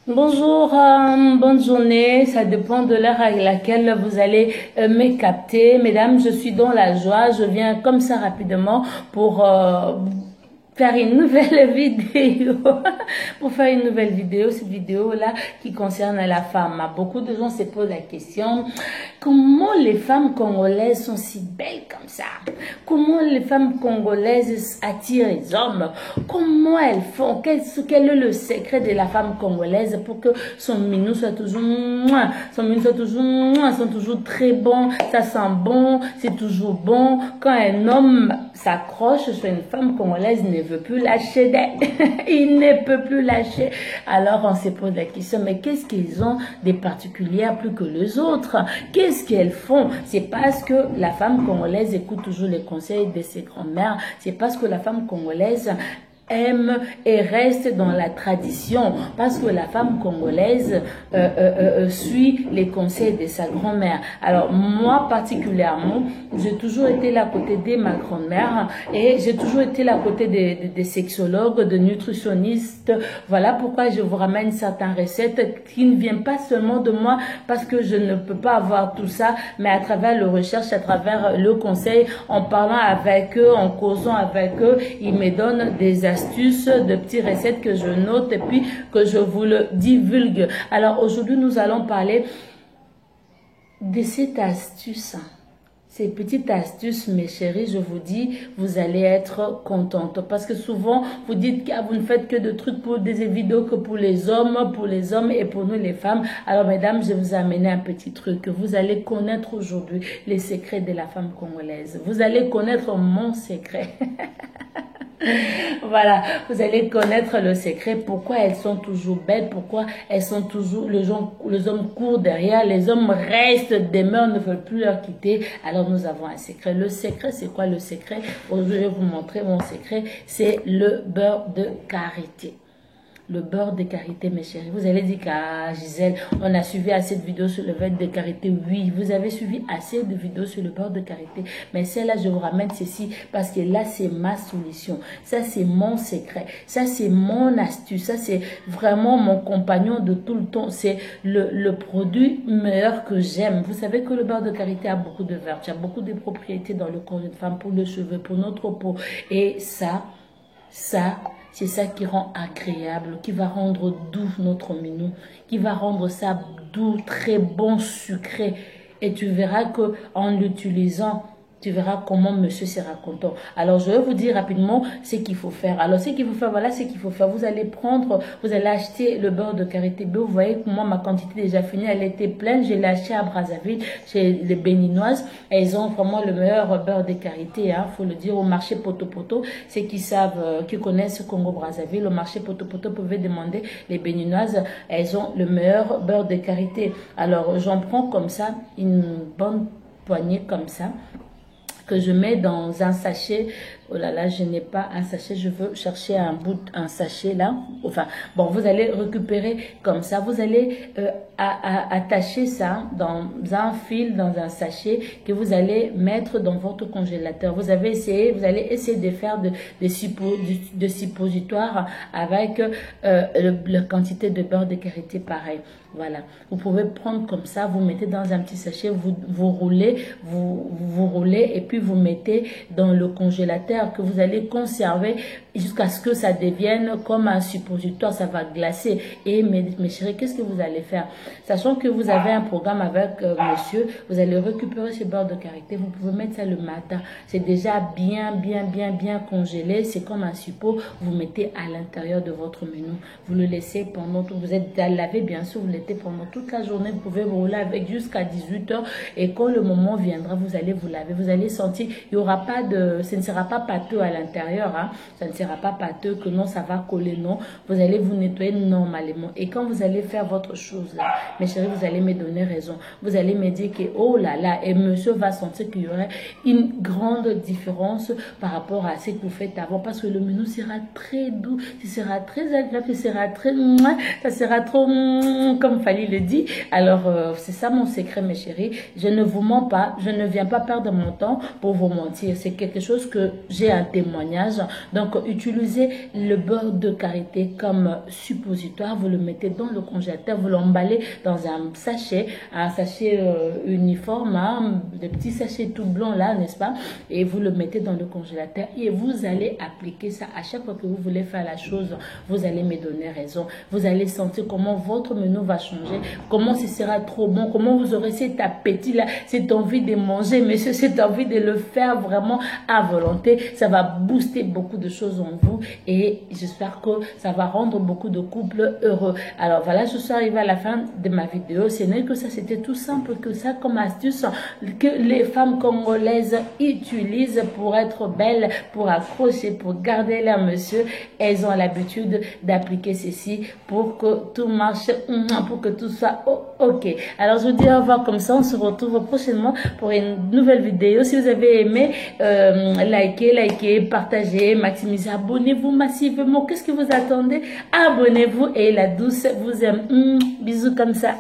Bonjour, bonne journée. Ça dépend de l'heure à laquelle vous allez me capter. Mesdames, je suis dans la joie. Je viens comme ça rapidement pour faire une nouvelle vidéo. Pour faire une nouvelle vidéo, cette vidéo-là qui concerne la femme. Beaucoup de gens se posent la question, comment les femmes congolaises sont si belles comme ça? Comment les femmes congolaises attirent les hommes? Comment elles font? Quel est le secret de la femme congolaise pour que son minou soit toujours mouah, son minou soit toujours mouah, sont toujours très bon, ça sent bon, c'est toujours bon. Quand un homme s'accroche sur une femme congolaise, il ne veut plus lâcher il ne peut plus lâcher. Alors on se pose la question, mais qu'est-ce qu'ils ont de particulier plus que les autres? Qu'est-ce qu'elles font? C'est parce que la femme congolaise écoute toujours les conseils de ses grands-mères, c'est parce que la femme congolaise aime et reste dans la tradition, parce que la femme congolaise suit les conseils de sa grand-mère. Alors moi particulièrement, j'ai toujours été là à côté de ma grand-mère et j'ai toujours été là à côté des sexologues, de nutritionnistes. Voilà pourquoi je vous ramène certaines recettes qui ne viennent pas seulement de moi, parce que je ne peux pas avoir tout ça, mais à travers le recherche, à travers le conseil, en parlant avec eux, en causant avec eux, ils me donnent des astuces, de petites recettes que je note et puis que je vous le divulgue. Alors aujourd'hui, nous allons parler de cette astuce. Ces petites astuces, mes chéris, je vous dis, vous allez être contente. Parce que souvent, vous dites que vous ne faites que de trucs pour des vidéos que pour les hommes et pour nous les femmes. Alors, mesdames, je vous ai amené un petit truc. Vous allez connaître aujourd'hui les secrets de la femme congolaise. Vous allez connaître mon secret. Voilà, vous allez connaître le secret, pourquoi elles sont toujours belles, pourquoi elles sont toujours, les hommes courent derrière, les hommes restent, demeurent, ne veulent plus leur quitter. Alors nous avons un secret. Le secret, c'est quoi le secret? Aujourd'hui, je vais vous montrer mon secret, c'est le beurre de karité. Le beurre de karité, mes chéris. Vous allez dire qu'à Gisèle, on a suivi assez de vidéos sur le beurre de karité. Oui, vous avez suivi assez de vidéos sur le beurre de karité. Mais celle-là, je vous ramène ceci parce que là, c'est ma solution. Ça, c'est mon secret. Ça, c'est mon astuce. Ça, c'est vraiment mon compagnon de tout le temps. C'est le produit meilleur que j'aime. Vous savez que le beurre de karité a beaucoup de vertus. Il y a beaucoup de propriétés dans le corps d'une femme, pour les cheveux, pour notre peau. Et ça, c'est ça qui rend agréable, qui va rendre doux notre minou, qui va rendre ça doux, très bon, sucré. Et tu verras que en l'utilisant, tu verras comment monsieur sera content. Alors, je vais vous dire rapidement ce qu'il faut faire. Alors, ce qu'il faut faire, voilà ce qu'il faut faire. Vous allez acheter le beurre de karité bleu. Vous voyez que moi, ma quantité est déjà finie. Elle était pleine. Je l'ai acheté à Brazzaville, chez les Béninoises. Elles ont vraiment le meilleur beurre de karité, hein, faut le dire, au marché Poto Poto. Ceux qui savent, qui connaissent Congo Brazzaville, au marché Poto Poto, pouvez demander les Béninoises. Elles ont le meilleur beurre de karité. Alors, j'en prends comme ça, une bonne poignée comme ça, que je mets dans un sachet. Oh là là, je n'ai pas un sachet, je veux chercher un sachet là. Enfin, bon, vous allez récupérer comme ça. Vous allez attacher ça dans un fil, dans un sachet que vous allez mettre dans votre congélateur. Vous allez essayer de faire de suppositoires avec la quantité de beurre de karité pareil. Voilà, vous pouvez prendre comme ça, vous mettez dans un petit sachet, vous roulez et puis vous mettez dans le congélateur que vous allez conserver jusqu'à ce que ça devienne comme un suppositoire, ça va glacer. Et mes chéris, qu'est-ce que vous allez faire? Sachant que vous avez un programme avec monsieur, vous allez récupérer ce beurre de karité, vous pouvez mettre ça le matin. C'est déjà bien congelé, c'est comme un suppôt, vous mettez à l'intérieur de votre menu. Vous le laissez pendant tout, vous êtes à laver bien sûr, vous l'été pendant toute la journée, vous pouvez vous rouler avec jusqu'à 18 h et quand le moment viendra, vous allez vous laver, vous allez sentir, il y aura pas de, ce ne sera pas pâteux à l'intérieur, hein, ça ne sera pas pâteux que non, ça va coller, non, vous allez vous nettoyer normalement et quand vous allez faire votre chose là, mes chéris, vous allez me donner raison, vous allez me dire que oh là là, et monsieur va sentir qu'il y aurait une grande différence par rapport à ce que vous faites avant, parce que le menu sera très doux, ce sera très agréable, ça sera trop comme Fali le dit. Alors, c'est ça mon secret, mes chéris. Je ne vous mens pas. Je ne viens pas perdre mon temps pour vous mentir. C'est quelque chose que j'ai un témoignage. Donc, utilisez le beurre de karité comme suppositoire, vous le mettez dans le congélateur, vous l'emballez dans un sachet uniforme, hein, des petits sachets tout blancs là, n'est-ce pas? Et vous le mettez dans le congélateur et vous allez appliquer ça à chaque fois que vous voulez faire la chose. Vous allez me donner raison. Vous allez sentir comment votre menu va changer, comment ce sera trop bon, comment vous aurez cet appétit là, cette envie de manger, monsieur, cette envie de le faire vraiment à volonté. Ça va booster beaucoup de choses en vous et j'espère que ça va rendre beaucoup de couples heureux. Alors voilà, je suis arrivée à la fin de ma vidéo. Ce n'est que ça, c'était tout simple que ça comme astuce que les femmes congolaises utilisent pour être belles, pour accrocher, pour garder leur monsieur. Elles ont l'habitude d'appliquer ceci pour que tout marche, pour que tout soit ok. Alors je vous dis au revoir comme ça, on se retrouve prochainement pour une nouvelle vidéo. Si vous avez aimé, likez, partagez, maximisez, abonnez-vous massivement. Qu'est-ce que vous attendez? Abonnez-vous et la douce vous aime. Bisous comme ça.